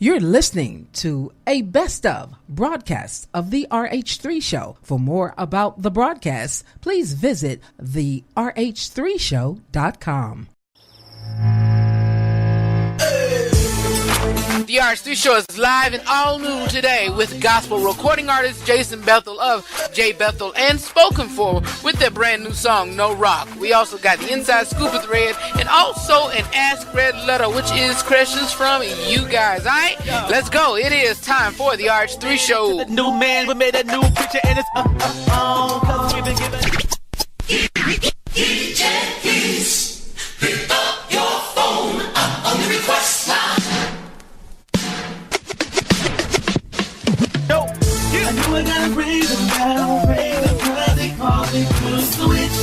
You're listening to a best of broadcast of the RH3 Show. For more about the broadcast, please visit the rh3show.com. The RH3 Show is live and all new today with gospel recording artist Jason Bethel of J. Bethel and Spoken For with their brand new song, No Rock. We also got the Inside Scoop with Red and also an Ask Red letter, which is questions from you guys. Alright, let's go. It is time for the RH3 Show. The new man, we made a new picture and it's cause we've been given DJ, please pick up your phone. I'm on the request line. I knew I gotta raise them down, raise them cause they call me to switch.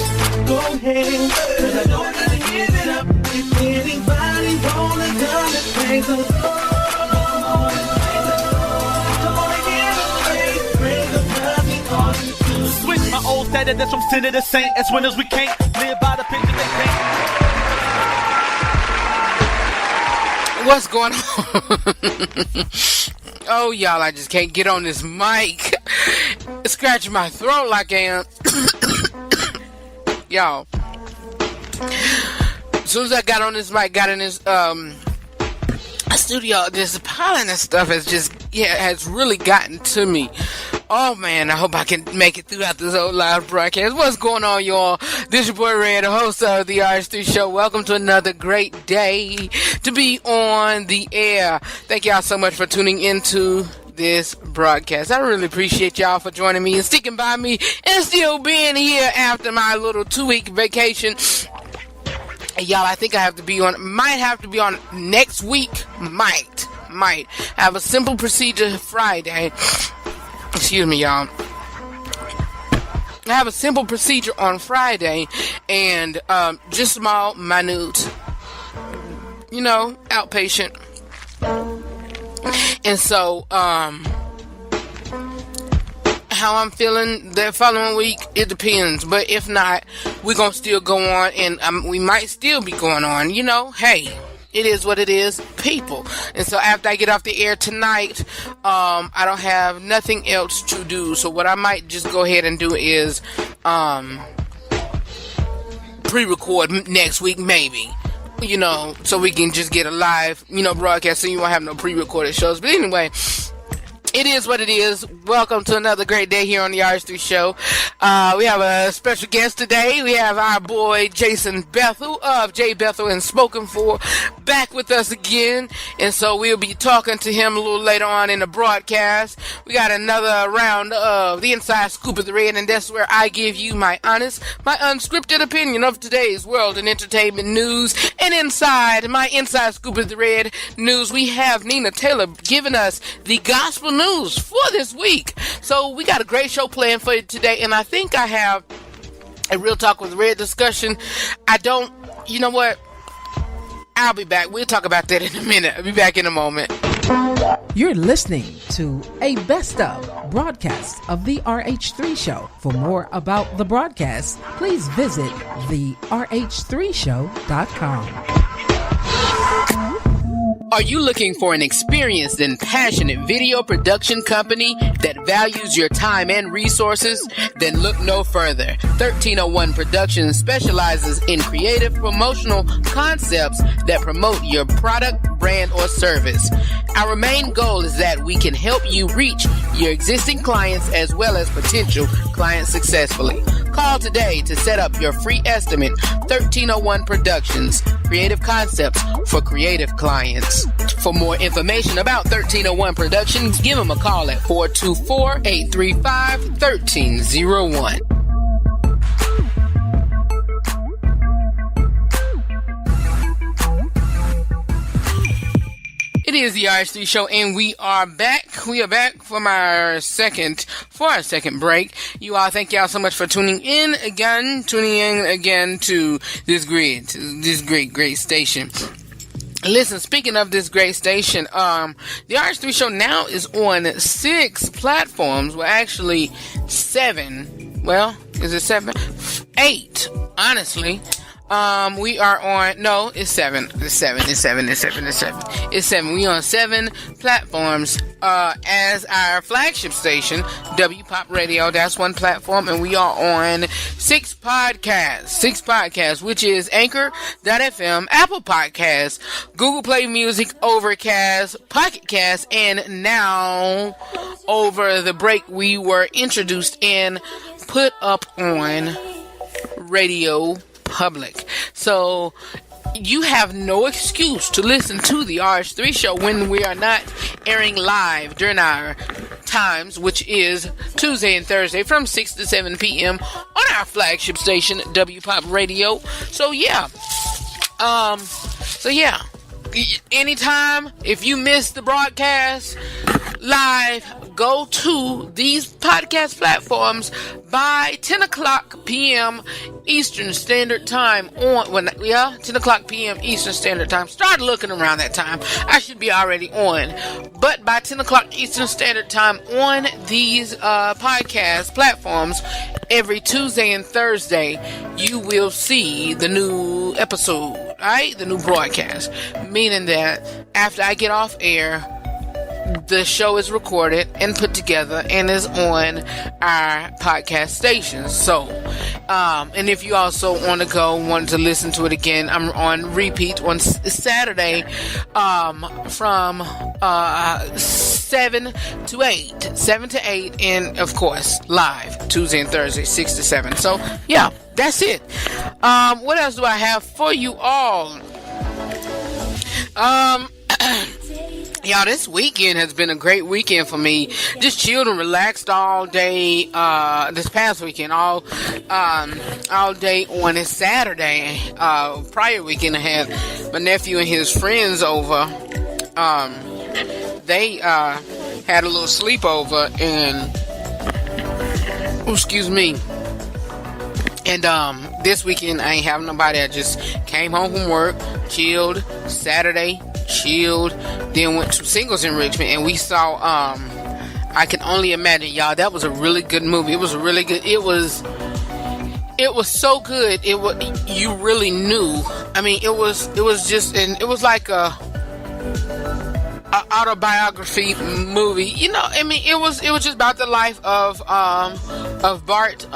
Go ahead, cause I know I gotta give it up. If anybody wanna come and praise them, come on and praise them. Come on and give them praise them cause they call me to switch. My old standard that's from sin to the saint. As winners we can't live by the picture they paint. What's going on? Oh, y'all, I just can't get on this mic. It's scratching my throat like I am. Y'all. As soon as I got on this mic, got in this studio, this pollen and stuff has really gotten to me. Oh man, I hope I can make it throughout this whole live broadcast. What's going on, y'all? This your boy Red, the host of the RH3 Show. Welcome to another great day to be on the air. Thank y'all so much for tuning into this broadcast. I really appreciate y'all for joining me and sticking by me and still being here after my little 2-week vacation. Y'all, I think might have to be on next week. Might have a simple procedure Friday. Excuse me, y'all. I have a simple procedure on Friday and just small, minute, outpatient. And so, how I'm feeling the following week, it depends. But if not, we're going to still go on and we might still be going on. Hey. It is what it is, people. And so after I get off the air tonight, I don't have nothing else to do. So what I might just go ahead and do is pre-record next week, maybe. So we can just get a live, broadcast, so you won't have no pre-recorded shows. But anyway, it is what it is. Welcome to another great day here on the RH3 Show. We have a special guest today. We have our boy Jason Bethel of J. Bethel and Spoken For back with us again. And so we'll be talking to him a little later on in the broadcast. We got another round of the Inside Scoop of the Red, and that's where I give you my honest, my unscripted opinion of today's world and entertainment news. And inside my Inside Scoop of the Red news, we have Nina Taylor giving us the gospel news for this week. So we got a great show planned for you today, and I think I have a Real Talk with Red discussion. You know what? I'll be back. We'll talk about that in a minute. I'll be back in a moment. You're listening to a best of broadcast of the RH3 Show. For more about the broadcast, please visit the rh3show.com. Are you looking for an experienced and passionate video production company that values your time and resources? Then look no further. 1301 Productions specializes in creative promotional concepts that promote your product, brand, or service. Our main goal is that we can help you reach your existing clients as well as potential clients successfully. Call today to set up your free estimate. 1301 Productions, creative concepts for creative clients. For more information about 1301 Productions, give them a call at 424-835-1301. It is the RH3 Show, and we are back. We are back from our second break. You all, thank y'all so much for tuning in again to this great station. Listen, speaking of this great station, the RH3 Show now is on 6 platforms. Well, actually 7. Well, is it 7? 8, honestly. We are on, no, it's 7. It's 7. We on 7 platforms, as our flagship station, W Pop Radio. That's one platform, and we are on 6 podcasts, which is Anchor.fm, Apple Podcasts, Google Play Music, Overcast, Pocket Cast, and now, over the break, we were introduced and put up on Radio Public. So you have no excuse to listen to the RH3 show when we are not airing live during our times, which is Tuesday and Thursday from 6 to 7 p.m. on our flagship station, W Pop Radio. So yeah. Anytime, if you miss the broadcast live, go to these podcast platforms by 10 o'clock p.m. Eastern Standard Time 10 o'clock p.m. Eastern Standard Time. Start looking around that time. I should be already on. But by 10 o'clock Eastern Standard Time on these podcast platforms, every Tuesday and Thursday, you will see the new episode, alright? The new broadcast. Meaning that after I get off air, the show is recorded and put together and is on our podcast stations. So, and if you also want to listen to it again, I'm on repeat on Saturday, from 7 to 8, and of course live Tuesday and Thursday 6 to 7. So yeah, that's it. What else do I have for you all? Y'all, this weekend has been a great weekend for me. Just chilled and relaxed all day. This past weekend, all day on a Saturday. Prior weekend, I had my nephew and his friends over. They had a little sleepover, and excuse me. And this weekend I ain't having nobody. I just came home from work, chilled. Saturday, chilled. Then went to Singles Enrichment, and we saw I Can Only Imagine. Y'all, that was a really good movie. It was really good. It was so good. You really knew. I mean, it was just, and it was like a autobiography movie. You know, I mean, it was just about the life of Bart.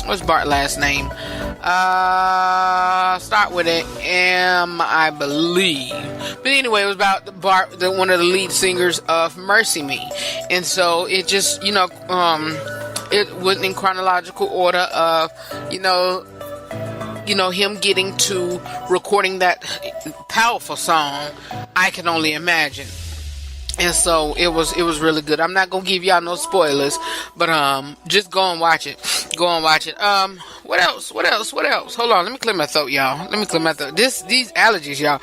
What's Bart's last name? Start with it, I believe. But anyway, it was about Bart, one of the lead singers of Mercy Me. And so it just, it wasn't in chronological order of, him getting to recording that powerful song, I Can Only Imagine. And so it was really good. I'm not gonna give y'all no spoilers, but just go and watch it. What else? Hold on, let me clear my throat, y'all. These allergies, y'all.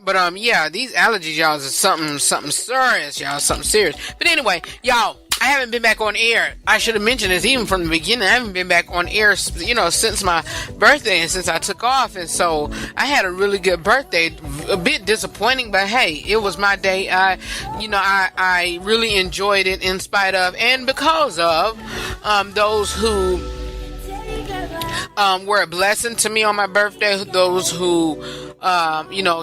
But yeah, these allergies, y'all, is something serious, y'all. Something serious. But anyway, y'all, I haven't been back on air. I should have mentioned this even from the beginning. I haven't been back on air, since my birthday and since I took off. And so I had a really good birthday. A bit disappointing, but hey, it was my day. I really enjoyed it in spite of and because of those who were a blessing to me on my birthday. Those who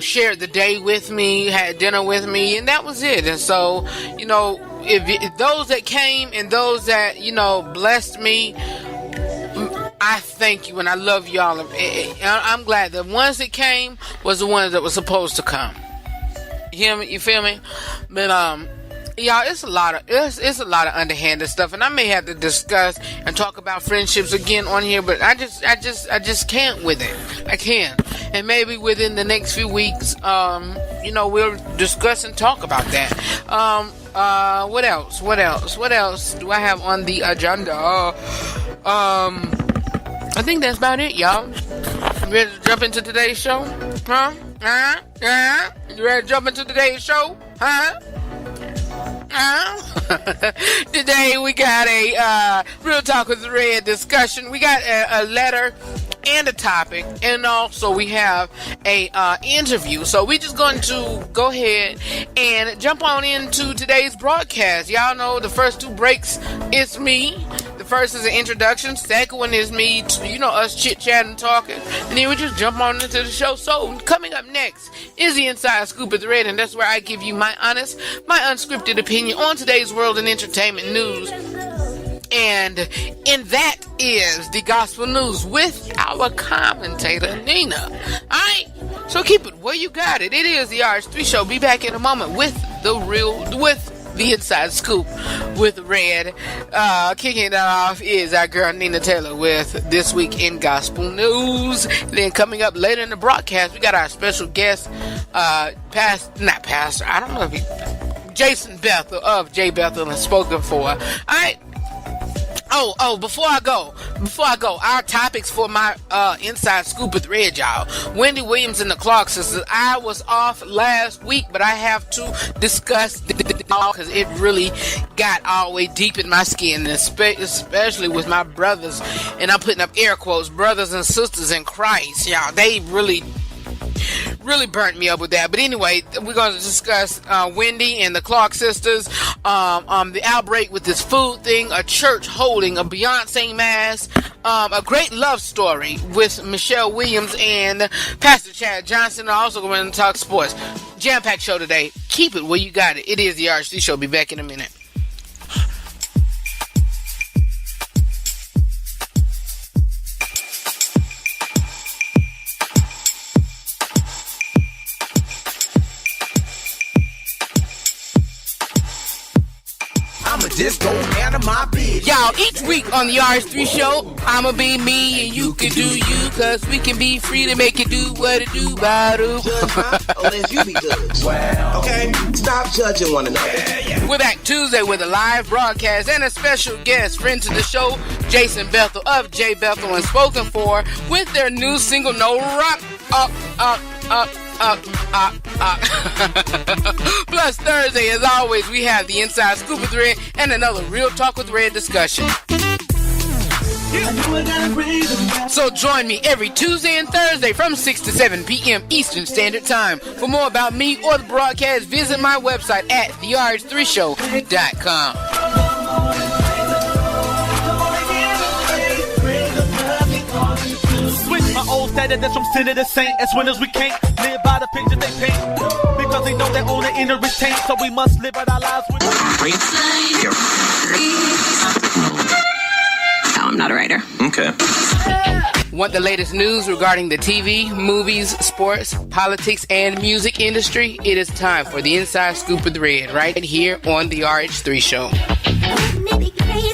shared the day with me, had dinner with me, and that was it. And so, if those that came and those that, blessed me, I thank you and I love y'all. I'm glad the ones that came was the ones that were supposed to come. You feel me? But y'all, it's a lot of underhanded stuff, and I may have to discuss and talk about friendships again on here, but I just can't with it. I can't. And maybe within the next few weeks, we'll discuss and talk about that. What else do I have on the agenda? I think that's about it, y'all. You ready to jump into today's show? Huh? You ready to jump into today's show? Huh? Today we got a Real Talk with Red discussion. We got a letter and a topic, and also we have a interview. So we just going to go ahead and jump on into today's broadcast. Y'all know the first two breaks, it's me. The first is an introduction. Second one is me, us chit-chatting, talking. And then we just jump on into the show. So, coming up next is the Inside Scoop of the Red, and that's where I give you my honest, my unscripted opinion on today's world and entertainment news. And that is the gospel news with our commentator, Nina. Alright? So keep it where you got it. It is the RH3 Show. Be back in a moment with the Inside Scoop with Red. Kicking it off is our girl Nina Taylor with This Week in Gospel News. Then coming up later in the broadcast, we got our special guest, Jason Bethel of J. Bethel Spoken for. Alright. Before I go, our topics for my Inside Scoop with Red, y'all. Wendy Williams and the Clark Sisters. I was off last week, but I have to discuss because it really got all the way deep in my skin, especially with my brothers, and I'm putting up air quotes, brothers and sisters in Christ. Y'all, they really burnt me up with that. But anyway, we're going to discuss Wendy and the Clark Sisters, the outbreak with this food thing, a church holding a Beyonce mass, a great love story with Michelle Williams and Pastor Chad Johnson. I'm also going to talk sports. Jam-packed show today. Keep it where you got it. It is the RH3 Show. Be back in a minute. Just go out of my bed. Y'all, each week on the RH3 Show, I'ma be me and you can do you, cause we can be free to make it do what it do, bado. Unless you be judged. Well, okay, stop judging one another. Yeah. We're back Tuesday with a live broadcast and a special guest, friend to the show, Jason Bethel of J. Bethel and Spoken for, with their new single, No Rock, Up. Plus Thursday, as always, we have the Inside Scoop with Red and another Real Talk with Red discussion. So join me every Tuesday and Thursday from 6 to 7 p.m. Eastern Standard Time. For more about me or the broadcast, visit my website at therh3show.com. My old status that's from sin to the saint. As winners we can't live by the picture they paint, because they know their own inner is taint. So we must live out our lives with. No, I'm not a writer. Okay. Want the latest news regarding the TV, movies, sports, politics, and music industry? It is time for the Inside Scoop with Red, right here on the RH3 Show. Wouldn't it be crazy?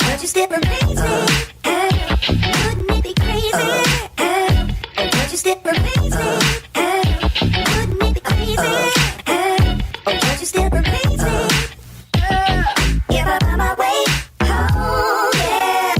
Would you still amaze me? Wouldn't it be crazy? Would you still amaze me? Wouldn't it be crazy? Would you still amaze me? If I find my way home, yeah.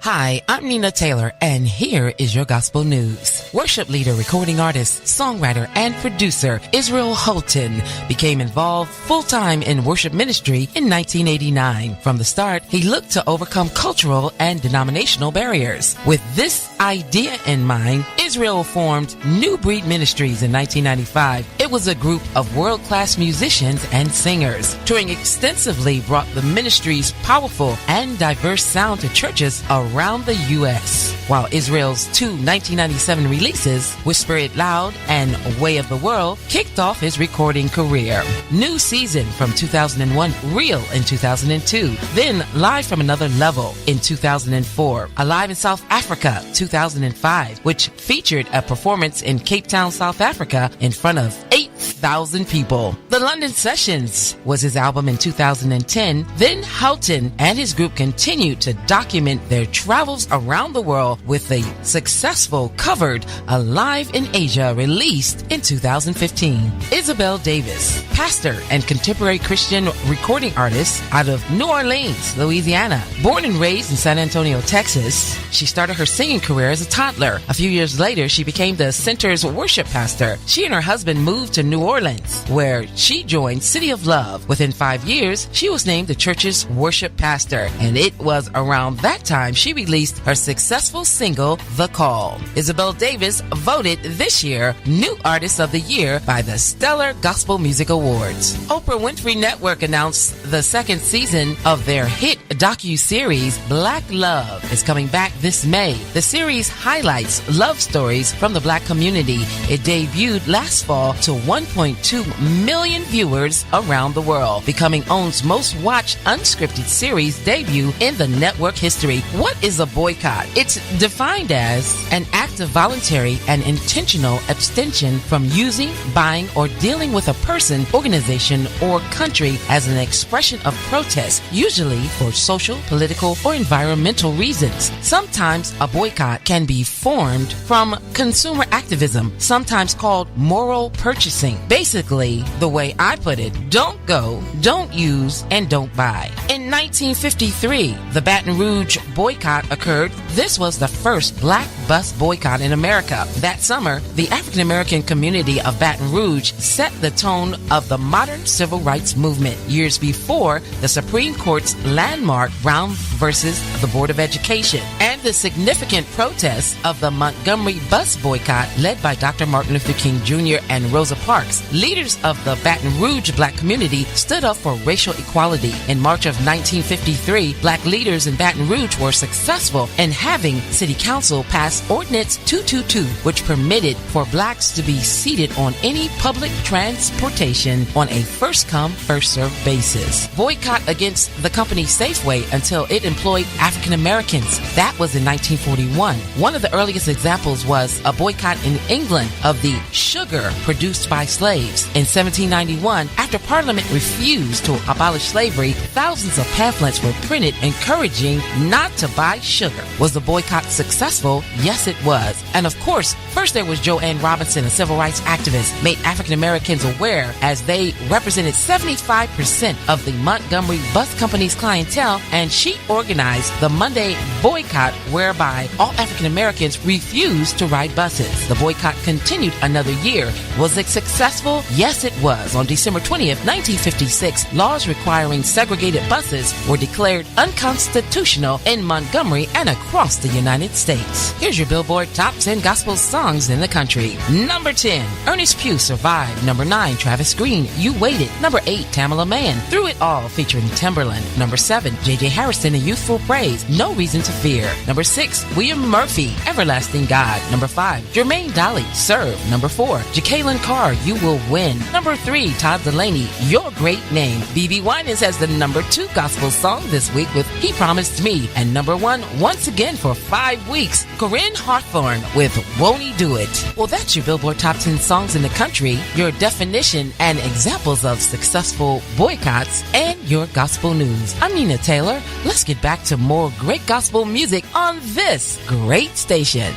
Hi, I'm Nina Taylor, and here is your gospel news. Worship leader, recording artist, songwriter, and producer Israel Houghton became involved full-time in worship ministry in 1989. From the start, he looked to overcome cultural and denominational barriers. With this idea in mind, Israel formed New Breed Ministries in 1995. It was a group of world-class musicians and singers. Touring extensively brought the ministry's powerful and diverse sound to churches around the U.S. While Israel's two 1997 releases, Whisper It Loud and Way of the World, kicked off his recording career. New Season from 2001, Real in 2002, then Live from Another Level in 2004, Alive in South Africa 2005, which featured a performance in Cape Town, South Africa in front of 8,000 people. The London Sessions was his album in 2010. Then Houghton and his group continued to document their travels around the world with a successful covered Alive in Asia released in 2015. Isabel Davis, pastor and contemporary Christian recording artist out of New Orleans, Louisiana. Born and raised in San Antonio, Texas, she started her singing career as a toddler. A few years later, she became the center's worship pastor. She and her husband moved to New Orleans Orleans, where she joined City of Love. Within 5 years, she was named the church's worship pastor, and it was around that time she released her successful single, The Call. Isabel Davis voted this year New Artist of the Year by the Stellar Gospel Music Awards. Oprah Winfrey Network announced the second season of their hit docu-series Black Love is coming back this May. The series highlights love stories from the Black community. It debuted last fall to 1.2 million viewers around the world, becoming OWN's most watched unscripted series debut in the network history. What is a boycott? It's defined as an act of voluntary and intentional abstention from using, buying, or dealing with a person, organization, or country as an expression of protest, usually for social, political, or environmental reasons. Sometimes a boycott can be formed from consumer activism, sometimes called moral purchasing. Basically, the way I put it, don't go, don't use, and don't buy. In 1953, the Baton Rouge boycott occurred. This was the first black bus boycott in America. That summer, the African American community of Baton Rouge set the tone of the modern civil rights movement. Years before, the Supreme Court's landmark Brown versus the Board of Education and the significant protests of the Montgomery bus boycott led by Dr. Martin Luther King Jr. and Rosa Parks. Leaders of the Baton Rouge black community stood up for racial equality. In March of 1953, black leaders in Baton Rouge were successful in having City Council pass Ordinance 222, which permitted for blacks to be seated on any public transportation on a first-come, first-served basis. Boycott against the company Safeway until it employed African Americans. That was in 1941. One of the earliest examples was a boycott in England of the sugar produced by slaves. In 1791, after Parliament refused to abolish slavery, thousands of pamphlets were printed encouraging not to buy sugar. Was the boycott successful? Yes, it was. And of course, first there was Joanne Robinson, a civil rights activist, made African Americans aware as they represented 75% of the Montgomery Bus Company's clientele, and she organized the Monday boycott whereby all African Americans refused to ride buses. The boycott continued another year. Was it successful? Yes, it was. On December 20th, 1956, laws requiring segregated buses were declared unconstitutional in Montgomery and across the United States. Here's your Billboard Top 10 Gospel Songs in the Country. Number 10, Ernest Pugh, Survive. Number 9, Travis Green, You Waited. Number 8, Tamala Mann, Through It All, featuring Timberland. Number 7, J.J. Harrison and Youthful Praise, No Reason to Fear. Number 6, William Murphy, Everlasting God. Number 5, Jermaine Dolly, Serve. Number 4, Jacqueline Carr, You Will Win. Number 3, Todd Delaney, Your Great Name. B.B. Winans has the number 2 gospel song this week with He Promised Me. And number 1, once again for 5 weeks, Corinne Hawthorne with Won't He Do It. Well, that's your Billboard Top 10 Songs in the Country, your definition and examples of successful boycotts, and your gospel news. I'm Nina Taylor. Let's get back to more great gospel music on this great station.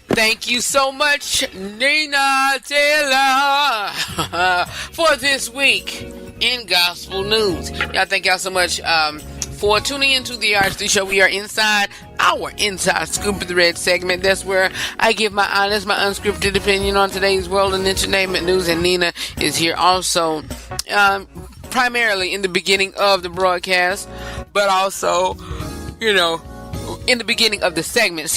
Thank you so much, Nina Taylor, for this week in gospel news. Y'all, thank y'all so much for tuning into the RHD Show. We are inside our Inside Scoop of the Red segment. That's where I give my honest, my unscripted opinion on today's world and entertainment news. And Nina is here also, primarily in the beginning of the broadcast, but also, in the beginning of the segment,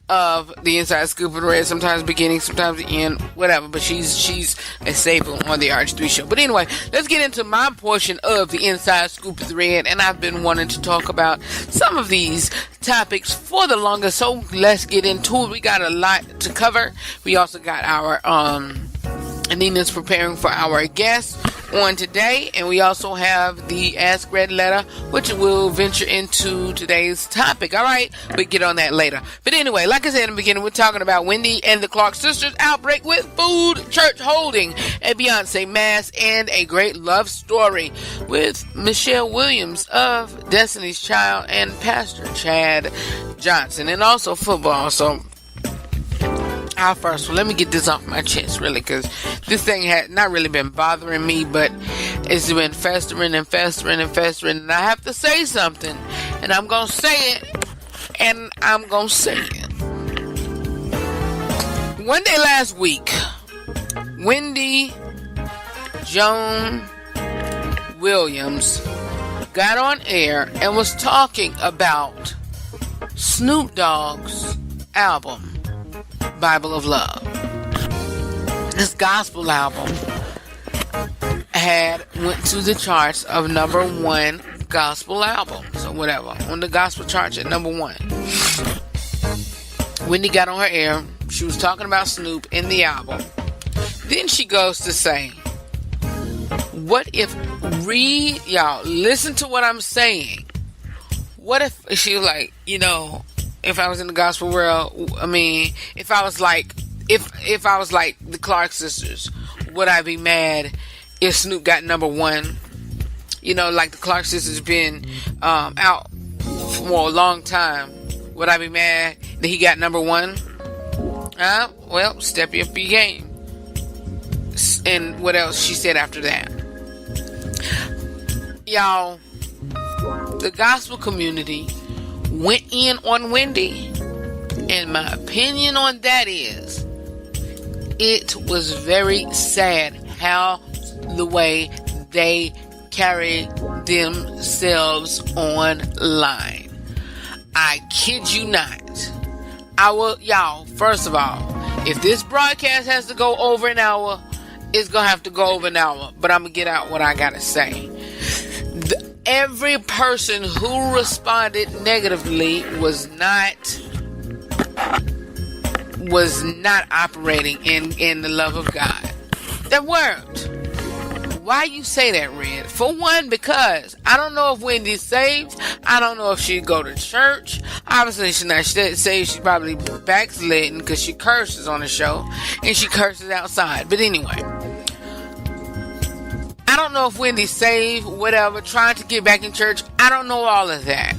of the Inside Scoop of the Red, sometimes beginning, sometimes the end, whatever, but she's a staple on the RH3 Show. But anyway, let's get into my portion of the Inside Scoop of the Red, and I've been wanting to talk about some of these topics for the longest, so let's get into it. We got a lot to cover. We also got our Nina's preparing for our guest on today, and we also have the Ask Red letter, which will venture into today's topic. All right, we'll get on that later. But anyway, like I said in the beginning, we're talking about Wendy and the Clark sisters outbreak with food, church holding, a Beyonce mass, and a great love story with Michelle Williams of Destiny's Child and Pastor Chad Johnson, and also football. So first, let me get this off my chest, really, because this thing had not really been bothering me, but it's been festering and festering and festering, and I have to say something, and I'm going to say it, and I'm going to say it. one day last week, Wendy Joan Williams got on air and was talking about Snoop Dogg's album, Bible of Love. This gospel album went to the charts of number 1 gospel albums or whatever, on the gospel charts at number 1. Wendy got on her air. She was talking about Snoop in the album. Then she goes to say, what if, y'all, listen to what I'm saying. What if, she was like, if I was in the gospel world, I mean, if I was like the Clark sisters, would I be mad if Snoop got number 1? Like the Clark sisters been out for a long time. Would I be mad that he got number 1? Well, step up your game. And what else she said after that? Y'all, the gospel community went in on Wendy. And my opinion on that is, it was very sad how the way they carry themselves online. I kid you not. Y'all, first of all, if this broadcast has to go over an hour, it's going to have to go over an hour. But I'm going to get out what I got to say. Every person who responded negatively was not operating in the love of God. They weren't. Why you say that, Red? For one, because I don't know if Wendy's saved. I don't know if she'd go to church. Obviously, she's not saved. She's probably backsliding because she curses on the show. And she curses outside. But anyway, I don't know if Wendy's saved, whatever, trying to get back in church. I don't know all of that.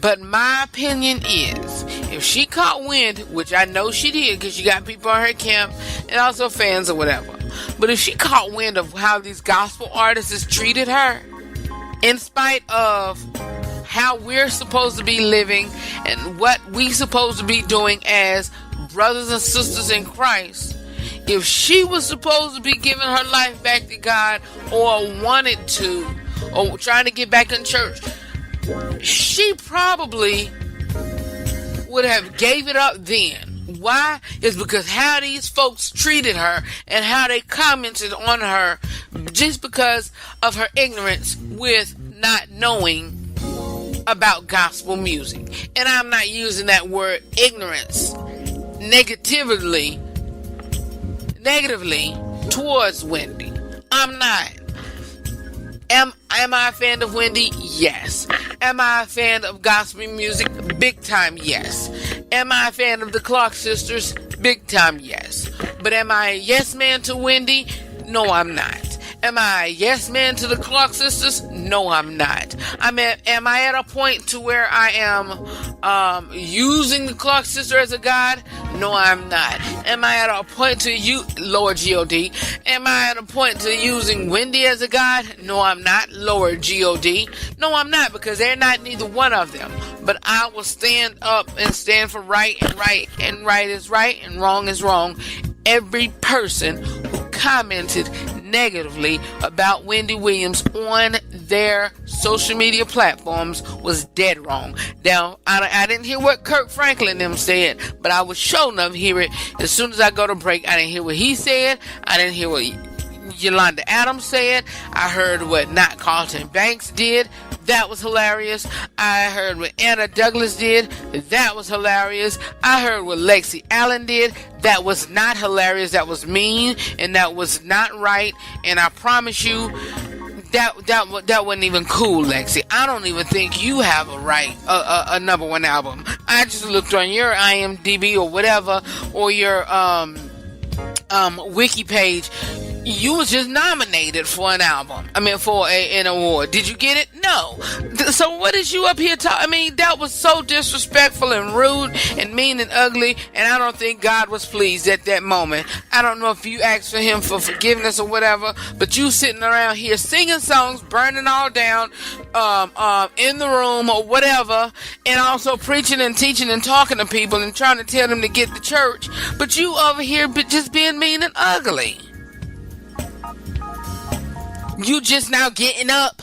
But my opinion is, if she caught wind, which I know she did because she got people on her camp and also fans or whatever. But if she caught wind of how these gospel artists treated her, in spite of how we're supposed to be living and what we supposed to be doing as brothers and sisters in Christ, if she was supposed to be giving her life back to God or wanted to, or trying to get back in church, she probably would have gave it up then. Why? It's because how these folks treated her and how they commented on her just because of her ignorance with not knowing about gospel music. And I'm not using that word ignorance negatively towards Wendy. I'm not. Am I a fan of Wendy? Yes. Am I a fan of gospel music? Big time, yes. Am I a fan of the Clark sisters? Big time, yes. But am I a yes man to Wendy? No, I'm not. Am I a yes man to the Clark sisters? No, I'm not. Am I at a point to where I am using the Clark sister as a god? No, I'm not. Am I at a point to lower G-O-D? Am I at a point to using Wendy as a god? No, I'm not. Lower G-O-D. No, I'm not, because they're not neither one of them. But I will stand up and stand for right, and right is right, and wrong is wrong. Every person who commented negatively about Wendy Williams on their social media platforms was dead wrong. Now, I didn't hear what Kirk Franklin them said, but I would sure enough hear it as soon as I go to break. I didn't hear what he said. I didn't hear what Yolanda Adams said. I heard what Not Carlton Banks did. That was hilarious. I heard what Anna Douglas did. That was hilarious. I heard what Lexi Allen did. That was not hilarious. That was mean, and that was not right. And I promise you, that wasn't even cool, Lexi. I don't even think you have a number one album. I just looked on your IMDb or whatever, or your wiki page. You was just nominated for an album. For an award. Did you get it? No. So what is you up here talking? That was so disrespectful and rude and mean and ugly, and I don't think God was pleased at that moment. I don't know if you asked for him for forgiveness or whatever, but you sitting around here singing songs, burning all down in the room or whatever, and also preaching and teaching and talking to people and trying to tell them to get to church, but you over here just being mean and ugly. You just now getting up.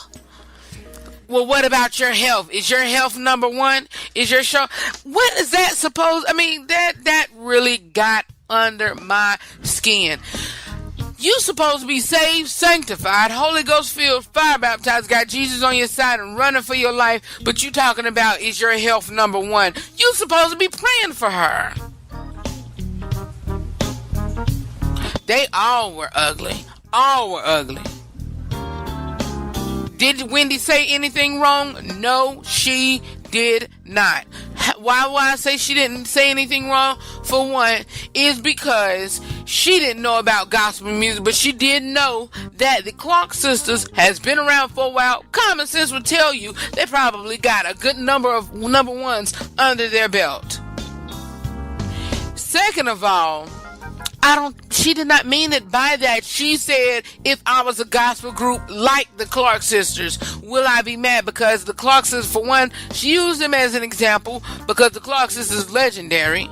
Well, what about your health? Is your health number one? Is your show? What is that supposed? That really got under my skin. You supposed to be saved, sanctified, Holy Ghost filled, fire baptized, got Jesus on your side and running for your life, but you talking about is your health number one? You supposed to be praying for her. They all were ugly. All were ugly. Did Wendy say anything wrong? No, she did not. Why I say she didn't say anything wrong? For one, is because she didn't know about gospel music, but she did know that the Clark sisters has been around for a while. Common sense would tell you they probably got a good number of number ones under their belt. Second of all, she did not mean it by that. She said, if I was a gospel group like the Clark sisters, will I be mad? Because the Clark sisters, for one, she used them as an example because the Clark sisters is legendary.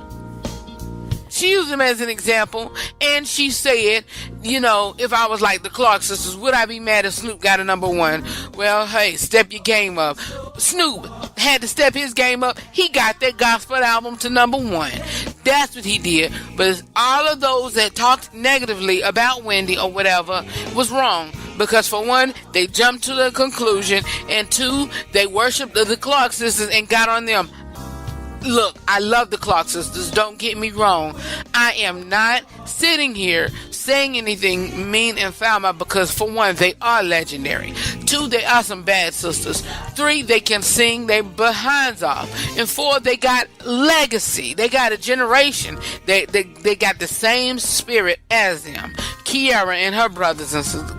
She used them as an example, and she said, if I was like the Clark sisters, would I be mad if Snoop got a number one? Well, hey, step your game up. Snoop had to step his game up. He got that gospel album to number one. That's what he did. But all of those that talked negatively about Wendy or whatever was wrong. Because for one, they jumped to the conclusion, and two, they worshiped the Clark sisters and got on them. Look, I love the Clark sisters, don't get me wrong. I am not sitting here saying anything mean and foul because for one, they are legendary. Two, they are some bad sisters. Three, they can sing their behinds off. And four, they got legacy. They got a generation. They got the same spirit as them. Kiara and her brothers and sisters.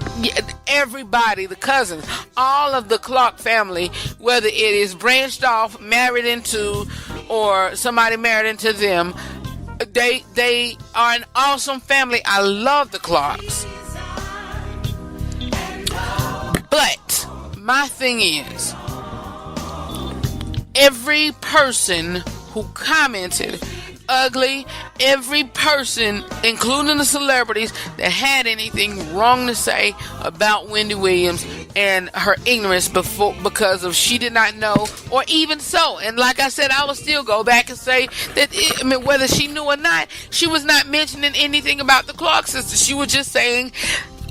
Everybody, the cousins, all of the Clark family, whether it is branched off, married into, or somebody married into them, they are an awesome family. I love the Clarks. But my thing is, every person who commented ugly, every person, including the celebrities that had anything wrong to say about Wendy Williams and her ignorance because of she did not know, or even so. And like I said, I will still go back and say that whether she knew or not, she was not mentioning anything about the Clark sisters. She was just saying,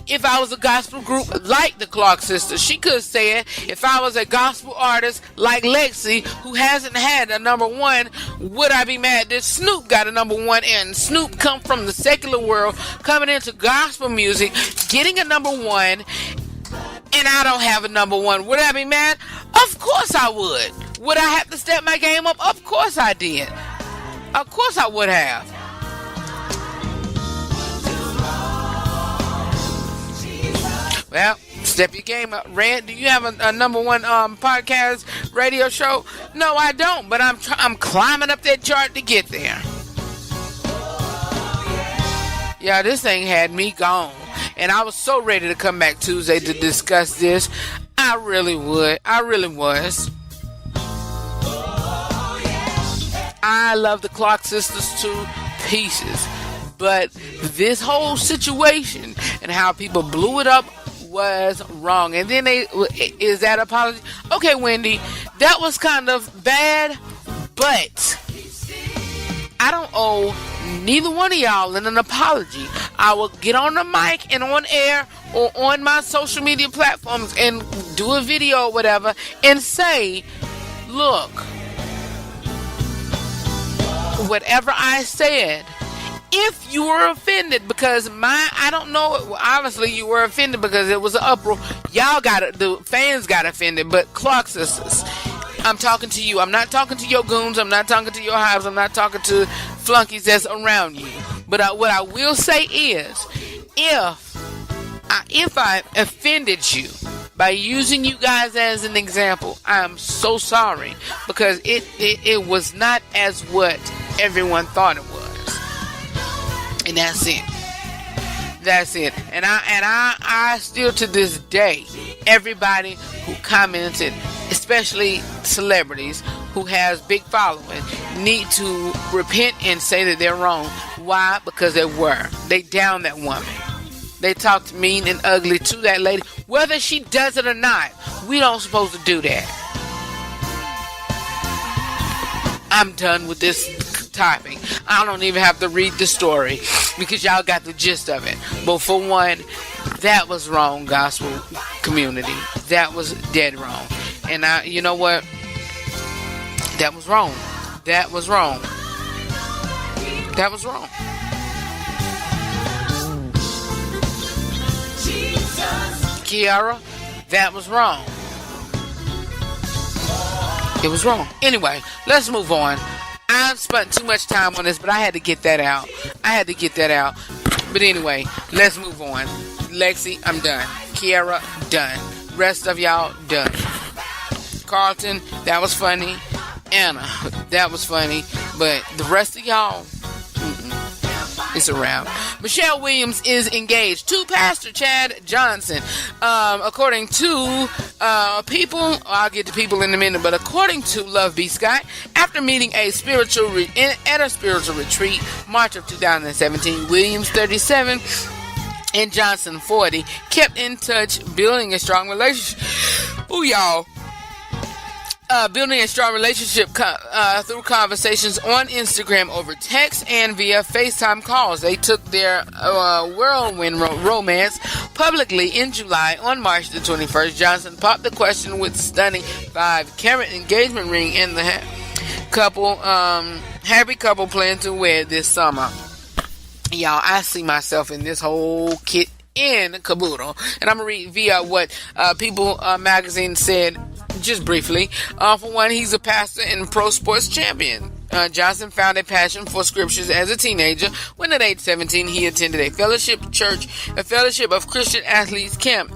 if I was a gospel group like the Clark sisters, she could say it. If I was a gospel artist like Lexi, who hasn't had a number one, would I be mad that Snoop got a number one? And Snoop come from the secular world, coming into gospel music, getting a number one, and I don't have a number one. Would I be mad? Of course I would. Would I have to step my game up? Of course I did. Of course I would have. Well, step your game up. Red, do you have a number one podcast radio show? No, I don't, but I'm climbing up that chart to get there. Yeah, this thing had me gone. And I was so ready to come back Tuesday to discuss this. I really would. I really was. I love the Clark sisters to pieces. But this whole situation and how people blew it up was wrong. And then is that apology? Okay, Wendy, that was kind of bad, but I don't owe neither one of y'all an apology. I will get on the mic and on air or on my social media platforms and do a video or whatever and say, look, whatever I said, if you were offended because I don't know, obviously you were offended because it was an uproar. Y'all the fans got offended, but Clark sisters, I'm talking to you. I'm not talking to your goons. I'm not talking to your hives. I'm not talking to flunkies that's around you. But what I will say is, if If I offended you by using you guys as an example, I'm so sorry, because it was not as what everyone thought it was. And that's it. That's it. And I still to this day, everybody who commented, especially celebrities who has big following, need to repent and say that they're wrong. Why? Because they down that woman. They talked mean and ugly to that lady, whether she does it or not. We don't supposed to do that. I'm done with this topic. I don't even have to read the story because y'all got the gist of it. But for one, that was wrong, gospel community. That was dead wrong. And you know what? That was wrong. That was wrong. That was wrong. Kiara, that was wrong. It was wrong. Anyway, let's move on. I spent too much time on this, but I had to get that out. But anyway, let's move on. Lexi, I'm done. Kiara, done. Rest of y'all, done. Carlton, that was funny. Anna, that was funny. But the rest of y'all, it's a wrap. Michelle Williams is engaged to Pastor Chad Johnson. According to people, I'll get to people in a minute, but according to Love B. Scott, after meeting at a spiritual retreat, March of 2017, Williams, 37, and Johnson, 40, kept in touch, building a strong relationship. Ooh, y'all. Building a strong relationship through conversations on Instagram, over text, and via FaceTime calls. They took their whirlwind romance publicly in July. On March the 21st, Johnson popped the question with stunning 5-carat engagement ring, and the happy couple plan to wed this summer. Y'all, I see myself in this whole kit and caboodle, and I'm gonna read via what People magazine said. Just briefly, for one, he's a pastor and pro sports champion. Johnson found a passion for scriptures as a teenager when at age 17 he attended a fellowship of Christian athletes camp.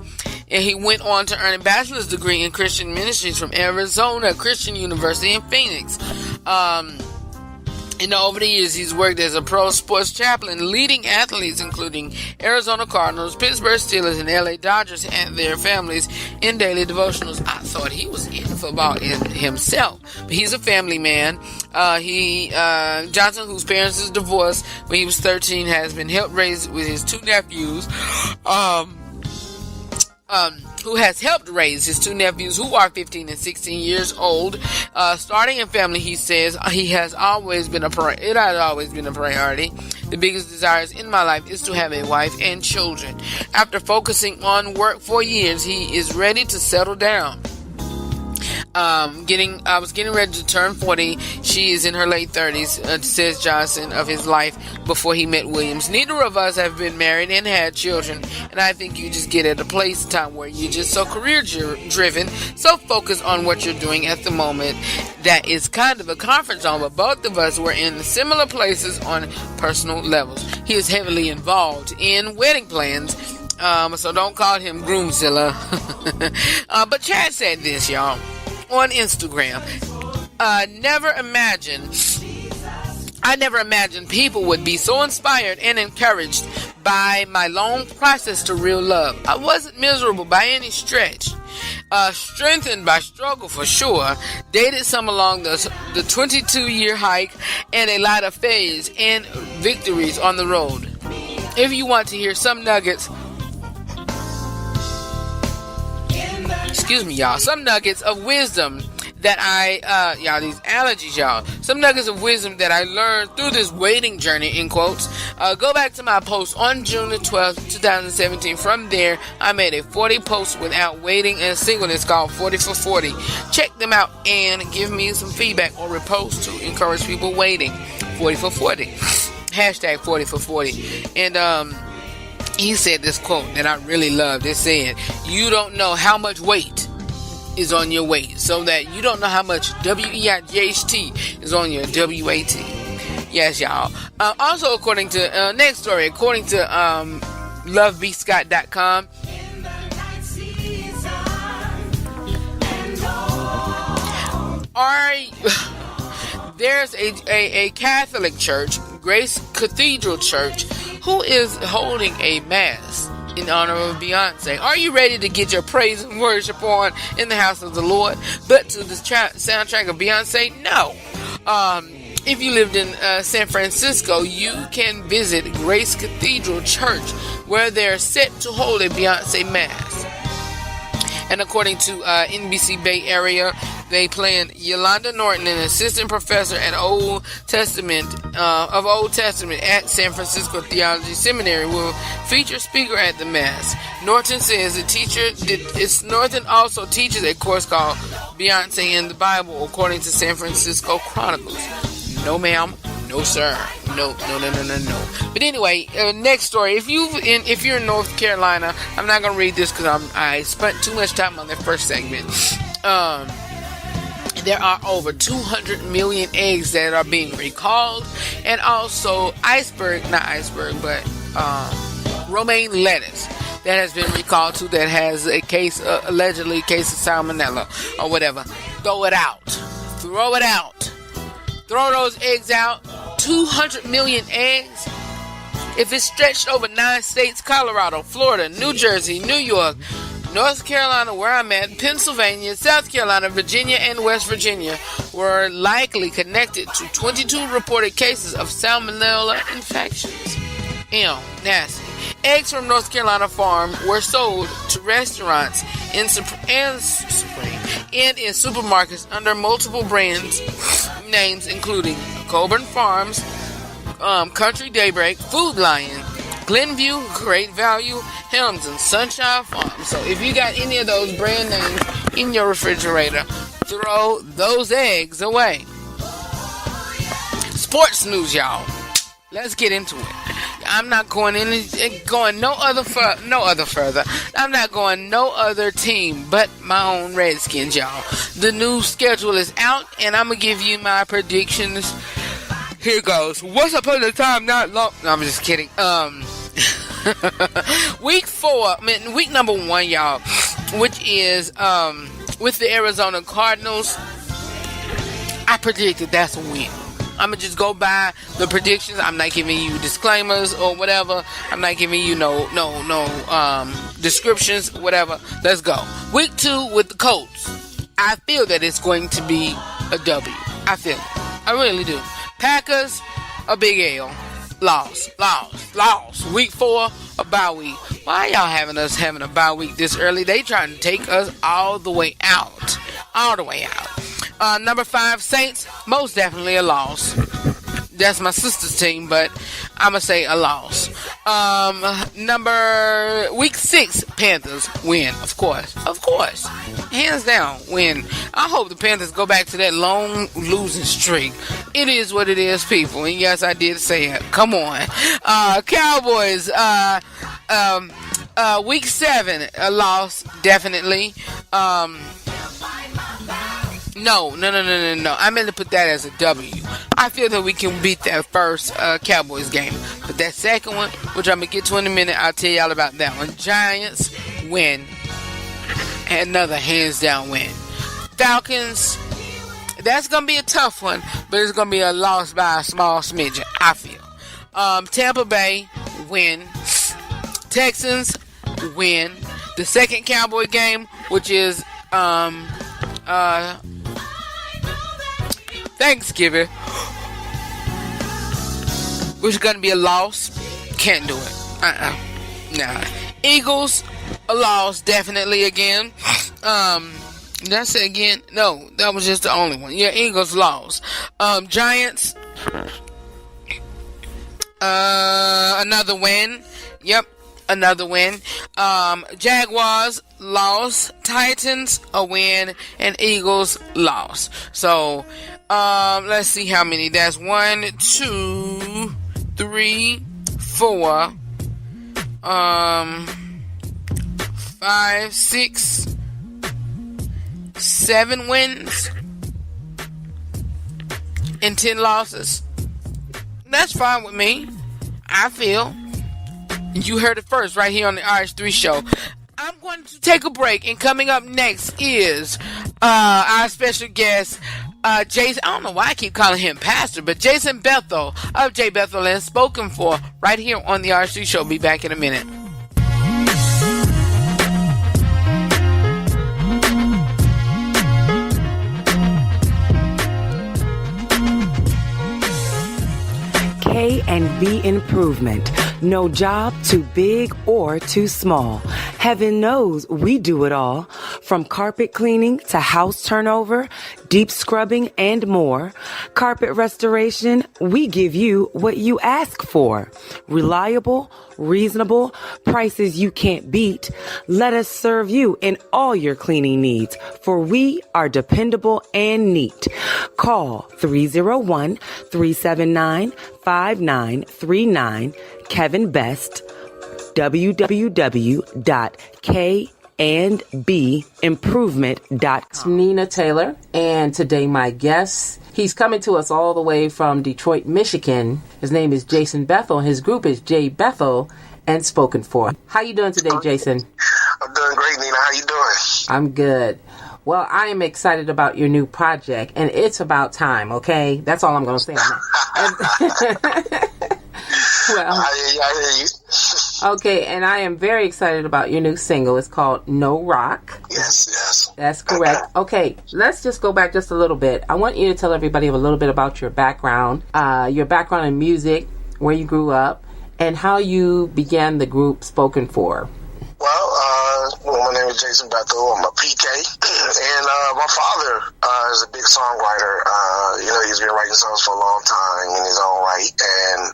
And he went on to earn a bachelor's degree in Christian ministries from Arizona Christian University in Phoenix. Over the years, he's worked as a pro sports chaplain, leading athletes including Arizona Cardinals, Pittsburgh Steelers, and LA Dodgers and their families in daily devotionals. I thought he was in football himself, but he's a family man. Johnson, whose parents is divorced when he was 13, has been helped raise with his two nephews. Who has helped raise his two nephews, who are 15 and 16 years old. Starting a family, he says, it has always been a priority. The biggest desires in my life is to have a wife and children. After focusing on work for years, he is ready to settle down. I was getting ready to turn 40. She is in her late 30s, says Johnson, of his life before he met Williams. Neither of us have been married and had children, and I think you just get at a place in time where you're just so career driven, so focused on what you're doing at the moment that is kind of a comfort zone, but both of us were in similar places on personal levels. He is heavily involved in wedding plans, so don't call him Groomzilla. But Chad said this, y'all, on Instagram. I never imagined people would be so inspired and encouraged by my long process to real love. I wasn't miserable by any stretch. Strengthened by struggle for sure. Dated some along the 22-year hike and a lot of failures and victories on the road. If you want to hear some nuggets, some nuggets of wisdom that these allergies, y'all. Some nuggets of wisdom that I learned through this waiting journey, in quotes. Go back to my post on June the 12th, 2017. From there, I made a 40 post without waiting and singleness called 40 for 40. Check them out and give me some feedback or repost to encourage people waiting. 40 for 40. Hashtag 40 for 40. And, he said this quote that I really loved. It said, you don't know how much weight is on your weight, so that you don't know how much WEIGHT is on your WAT. Yes, y'all. Also, according to next story, according to lovebscott.com. There's a Catholic church, Grace Cathedral Church, who is holding a mass in honor of Beyonce. Are you ready to get your praise and worship on in the house of the Lord, but to the soundtrack of Beyonce? No. If you lived in San Francisco, you can visit Grace Cathedral Church, where they're set to hold a Beyonce mass. And according to NBC Bay Area, they plan Yolanda Norton, an assistant professor at Old Testament at San Francisco Theology Seminary, will feature speaker at the mass. Norton says Norton also teaches a course called Beyonce in the Bible, according to San Francisco Chronicles. No, ma'am. No, sir. No. But anyway, next story. If you're in North Carolina, I'm not gonna read this because I spent too much time on that first segment. There are over 200 million eggs that are being recalled, and also romaine lettuce that has been recalled too, that has a case, allegedly case of salmonella or whatever. Throw it out. Throw those eggs out. 200 million eggs. If it's stretched over 9 states, Colorado, Florida, New Jersey, New York, North Carolina, where I'm at, Pennsylvania, South Carolina, Virginia, and West Virginia were likely connected to 22 reported cases of salmonella infections. Ew, nasty. Eggs from North Carolina farm were sold to restaurants and in supermarkets under multiple brands names, including Coburn Farms, Country Daybreak, Food Lion, Glenview, Great Value, Helms, and Sunshine Farm. So if you got any of those brand names in your refrigerator, throw those eggs away. Sports news, y'all. Let's get into it. I'm not going no other further. I'm not going no other team but my own Redskins, y'all. The new schedule is out, and I'm gonna give you my predictions. Here goes. Once upon a time, not long. No, I'm just kidding. Week number 1, y'all, which is with the Arizona Cardinals. I predicted that's a win. I'm gonna just go by the predictions. I'm not giving you disclaimers or whatever. I'm not giving you no descriptions, whatever. Let's go. Week 2 with the Colts. I feel that it's going to be a W. I feel it. I really do. Packers, a big L. Loss. Week 4, a bye week. Why y'all having us having a bye week this early? They trying to take us all the way out. Number 5, Saints, most definitely a loss. That's my sister's team, but I'm going to say a loss. Week 6, Panthers, win, of course. Hands down, win. I hope the Panthers go back to that long losing streak. It is what it is, people. And yes, I did say it. Come on. Cowboys, week 7, a loss, definitely. No. I meant to put that as a W. I feel that we can beat that first Cowboys game. But that second one, which I'm going to get to in a minute, I'll tell y'all about that one. Giants, win. Another hands down win. Falcons, that's going to be a tough one, but it's going to be a loss by a small smidgen, I feel. Tampa Bay, win. Texans, win. The second Cowboy game, which is Thanksgiving, which is going to be a loss. Can't do it. Nah. Eagles, a loss, definitely again. Did I say again? No, that was just the only one. Yeah, Eagles lost. Giants, another win. Yep, another win. Jaguars, loss. Titans, a win. And Eagles, loss. So, let's see how many. That's 1, 2, 3, 4, 5, 6, 7 wins and 10 losses. That's fine with me, I feel. You heard it first right here on the RH3 show. I'm going to take a break, and coming up next is our special guest, Jason. I don't know why I keep calling him Pastor, but Jason Bethel of J. Bethel and Spoken For right here on the RH3 show. Be back in a minute. K&B Improvement. No job too big or too small. Heaven knows we do it all. From carpet cleaning to house turnover, deep scrubbing, and more. Carpet restoration, we give you what you ask for. Reliable, reasonable, prices you can't beat. Let us serve you in all your cleaning needs, for we are dependable and neat. Call 301-379-5939. Kevin Best, www.kandbimprovement.com. It's Nina Taylor, and today my guest, he's coming to us all the way from Detroit, Michigan. His name is Jason Bethel. His group is J. Bethel and Spoken For. How you doing today, Jason? I'm doing great, Nina. How you doing? I'm good. Well, I am excited about your new project, and it's about time, okay? That's all I'm going to say. Well, I hear you. Okay, and I am very excited about your new single. It's called No Rock. Yes. That's correct. Okay, let's just go back just a little bit. I want you to tell everybody a little bit about your background in music, where you grew up, and how you began the group Spoken For. Well, my name is Jason Bethel. I'm a PK, and my father is a big songwriter. He's been writing songs for a long time in his own right, and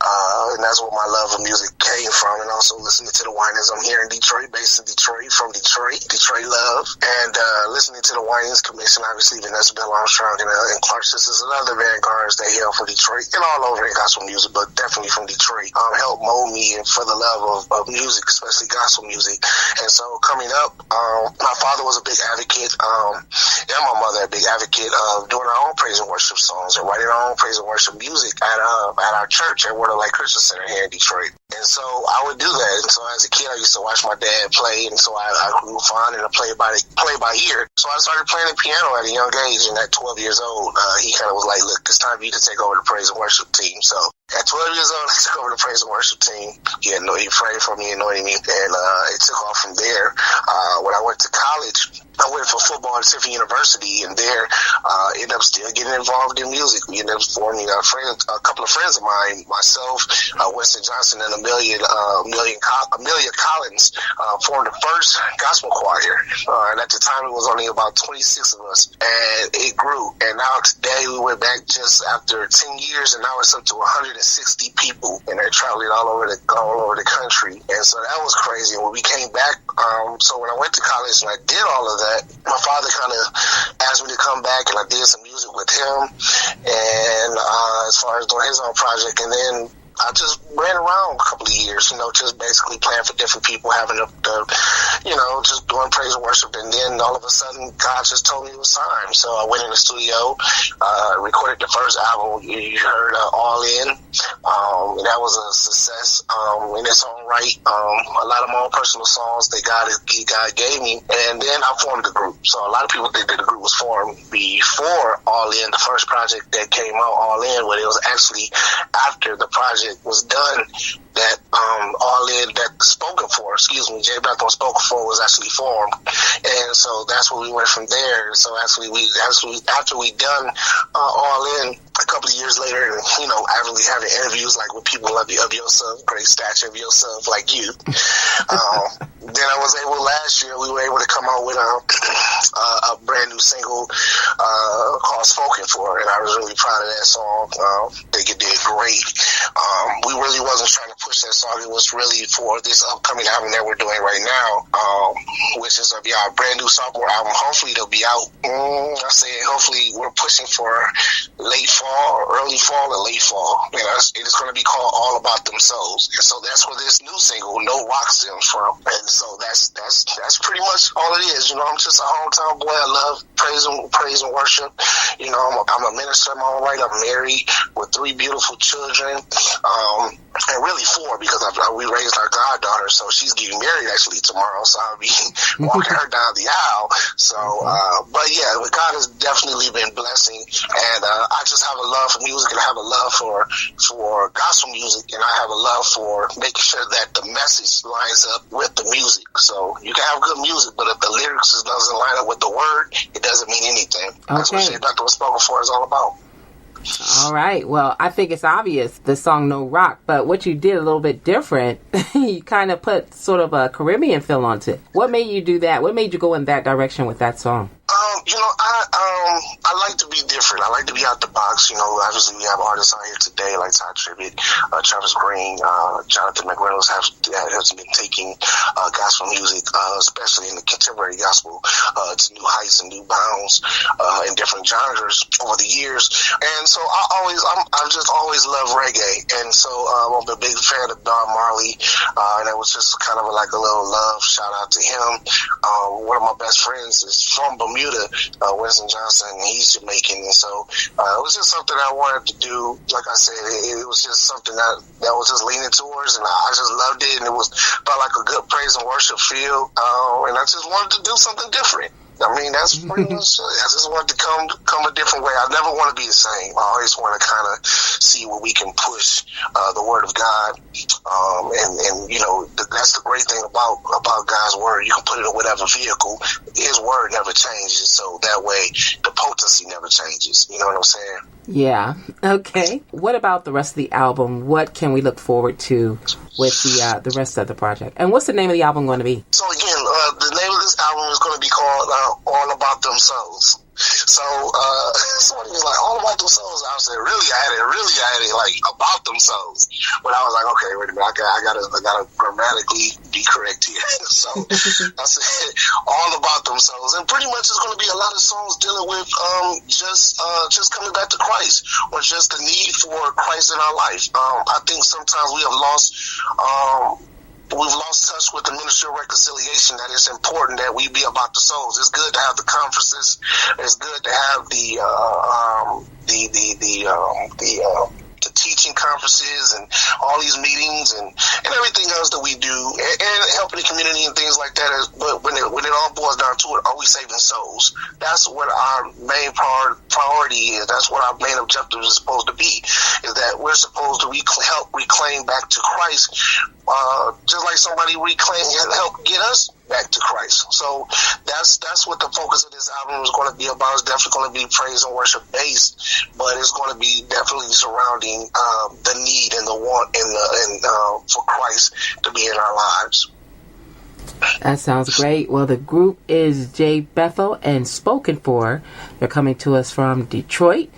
that's where my love of music came from, and also listening to the Winans. I'm here in Detroit, based in Detroit, from Detroit love, and listening to the Winans Commission, obviously Vanessa Bell Armstrong and Clark Sisters and other vanguards that hail from Detroit and all over in gospel music, but definitely from Detroit, helped mold me for the love of music, especially gospel music. And so coming up, my father was a big advocate, and my mother a big advocate of doing our own praise and worship songs and writing our own praise and worship music at our church at Word of Life Christian Center here in Detroit. And so I would do that. And so as a kid, I used to watch my dad play, and so I grew fond and play by ear. So I started playing the piano at a young age, and at 12 years old, he kind of was like, look, it's time for you to take over the praise and worship team. So at 12 years old, I took over the praise and worship team. He prayed for me, anointed me, and it took off from there. When I went to college, I went for football at Tiffin University, and there ended up still getting involved in music. We ended up forming a couple of friends of mine, myself, Winston Johnson, and Amelia Collins, formed the first gospel choir. And at the time, it was only about 26 of us, and it grew. And now today, we went back just after 10 years, and now it's up to 160 people, and they're traveling all over the country. And so that was crazy. And when we came back, so when I went to college and I did all of that, my father kind of asked me to come back, and I did some music with him, and as far as doing his own project, and then I just ran around a couple of years, just basically playing for different people, having just doing praise and worship. And then all of a sudden, God just told me it was time. So I went in the studio, recorded the first album. You heard All In. And that was a success in its own right. A lot of my own personal songs that God gave me. And then I formed the group. So a lot of people think that the group was formed before All In, the first project that came out, All In, but it was actually after the project was done that All In, that Spoken For, J. Bethel Spoken For was actually formed. And so that's where we went from there. So after we done All In, a couple of years later, and actually having interviews like with people of yourself, great stature of yourself like you, then I was able, last year we were able to come out with a brand new single called Spoken For, and I was really proud of that song. I think it did great. We really wasn't trying to push that song. It was really for this upcoming album that we're doing right now, which is our brand new sophomore album. Hopefully it'll be out. Hopefully we're pushing for late fall, or early fall, or late fall. It's going to be called All About Themselves. And so that's where this new single, No Rock, stems from. And so that's pretty much all it is. I'm just a hometown boy. I love praise and worship. I'm a minister in my own right. I'm married with 3 beautiful children. and really 4 because we raised our goddaughter, so she's getting married actually tomorrow, so I'll be walking her down the aisle. So, but yeah, God has definitely been blessing, and I just have a love for music, and I have a love for gospel music, and I have a love for making sure that the message lines up with the music. So you can have good music, but if the lyrics doesn't line up with the word, it doesn't mean anything. That's what Bethel Spoken for is all about. All right. Well, I think it's obvious, the song No Rock, but what you did a little bit different, you kind of put sort of a Caribbean feel onto it. What made you do that? What made you go in that direction with that song? I like to be different. I like to be out the box. Obviously we have artists out here today like Todd Tribbett, Travis Green, Jonathan McReynolds have been taking gospel music, especially in the contemporary gospel, to new heights and new bounds in different genres over the years. And so I've just always loved reggae. And so I'm a big fan of Don Marley, and it was just kind of like a little love shout out to him. One of my best friends is from Bermuda, Winston Johnson, and he's Jamaican, and so it was just something I wanted to do. Like I said, it was just something that was just leaning towards, and I just loved it, and it felt like a good praise and worship feel, and I just wanted to do something different. I mean, that's pretty much it. I just wanted to come a different way. I never want to be the same. I always want to kind of see where we can push the word of God. And that's the great thing about God's word. You can put it in whatever vehicle. His word never changes. So that way the potency never changes. You know what I'm saying? Yeah. Okay. What about the rest of the album? What can we look forward to with the rest of the project? And what's the name of the album going to be? So again, the name of this album is going to be called All About Them Souls. So somebody was like, All About Them Souls. I said, really, I had it like about them souls. But I was like, okay, wait a minute, I gotta grammatically be correct here. So I said, All About Them Souls, and pretty much it's going to be a lot of songs dealing with just coming back to Christ, or just the need for Christ in our life. I think sometimes we have we've lost touch with the ministry of reconciliation, that it's important that we be about the souls. It's good to have the conferences. It's good to have the teaching conferences and all these meetings and everything else that we do, and helping the community and things like that. But when it all boils down to it, are we saving souls? That's what our main priority is. That's what our main objective is supposed to be, is that we're supposed to help reclaim back to Christ, just like somebody help get us back to Christ. So that's what the focus of this album is going to be about. It's definitely going to be praise and worship based, but it's going to be definitely surrounding the need and the want and for Christ to be in our lives. That sounds great. Well, the group is J. Bethel and Spoken For. They're coming to us from Detroit,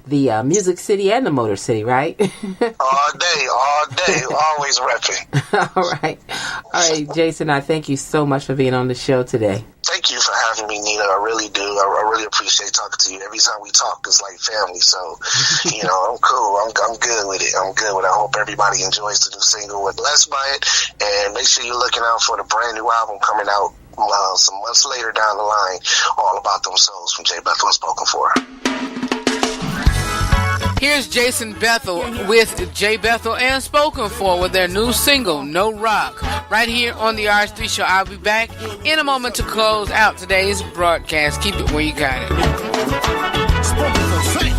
the Music City and the Motor City, right? all day, always repping. All right, Jason, I thank you so much for being on the show today. Thank you for having me, Nina. I really do. I really appreciate talking to you. Every time we talk, it's like family. So, I'm cool. I'm good with it. I hope everybody enjoys the new single. We're blessed by it. And make sure you're looking out for the brand new album coming out some months later down the line, All About Them Souls from J. Bethel Spoken For. Here's Jason Bethel with J. Bethel and Spoken For with their new single, No Rock, right here on the RH3 Show. I'll be back in a moment to close out today's broadcast. Keep it where you got it. Spoken For, say.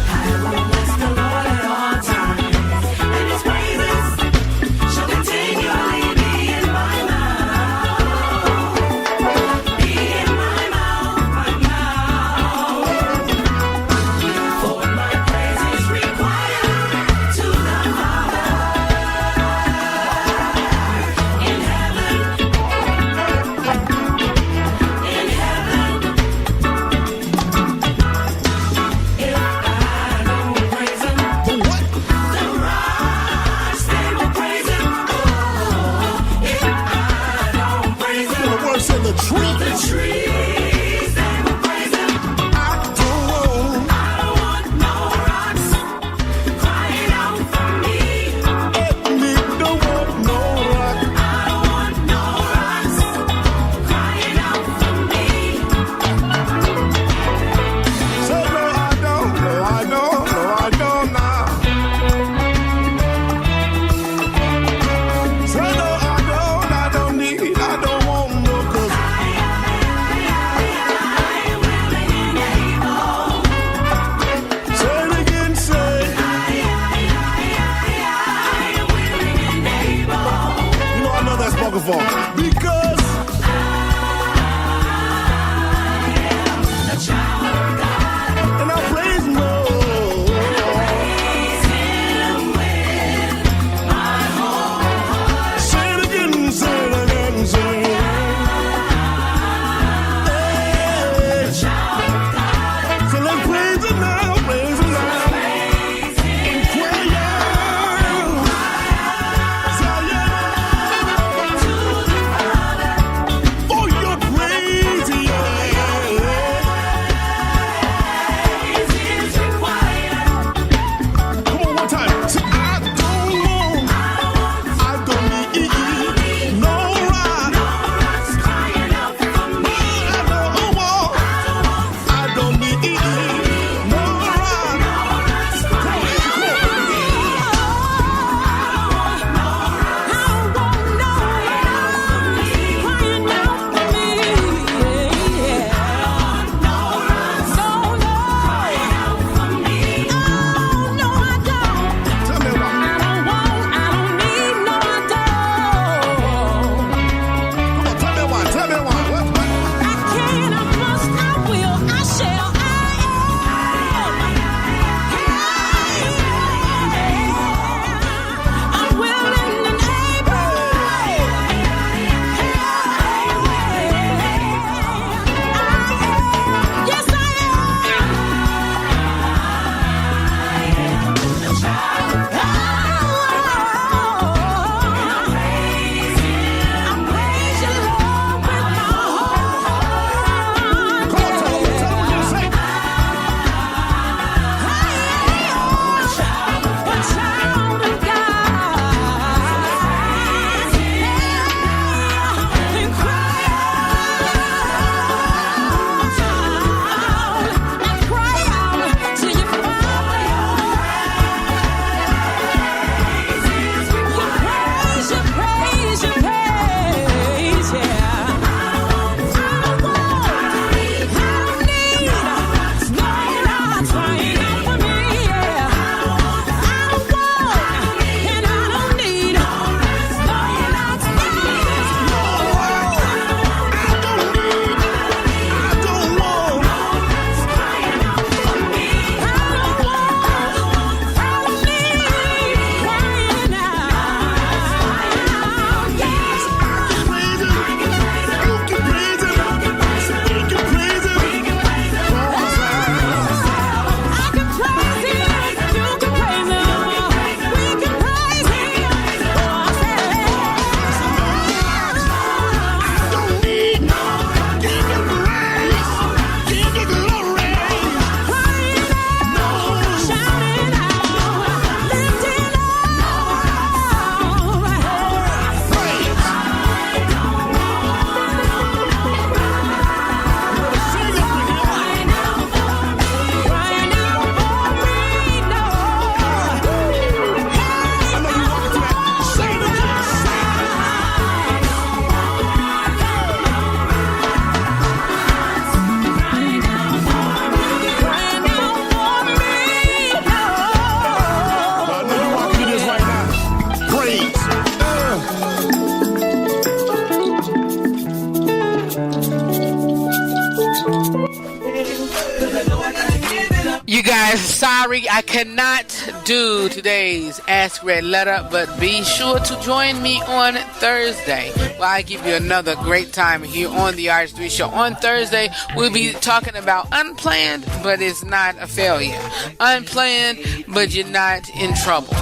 You guys, sorry I cannot do today's Ask Red Letter, but be sure to join me on Thursday where I give you another great time here on the RH3 Show. On Thursday, we'll be talking about unplanned, but it's not a failure. Unplanned, but you're not in trouble.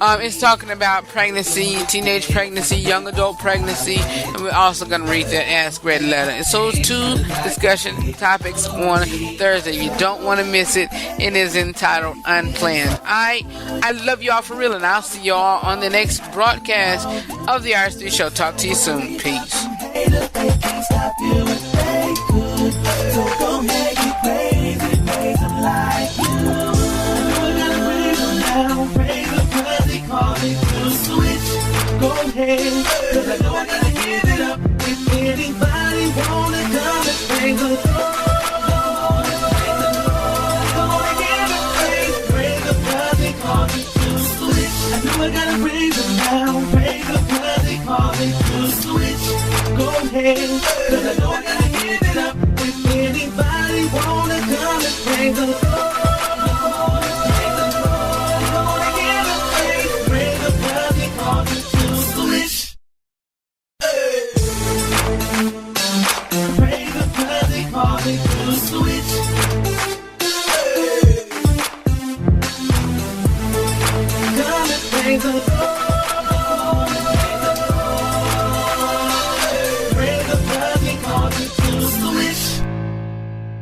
It's talking about pregnancy, teenage pregnancy, young adult pregnancy, and we're also going to read that Ask Red Letter. And so it's 2 discussion topics on Thursday. You don't want to miss it. It is entitled Unplanned. I love y'all for real, and I'll see y'all on the next broadcast of the RH3 Show. Talk to you soon. Peace. Go ahead, 'cause I know I gotta give it up. If anybody wanna come and praise the Lord, praise the blood they call me to switch. I know I gotta praise Him now, praise the blood they call me to switch. Go ahead, 'cause I know I gotta give it up. If anybody wanna come and praise the Lord.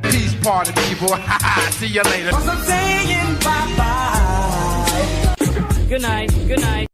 Peace party people. See you later. I'm saying bye-bye. Good night. Good night.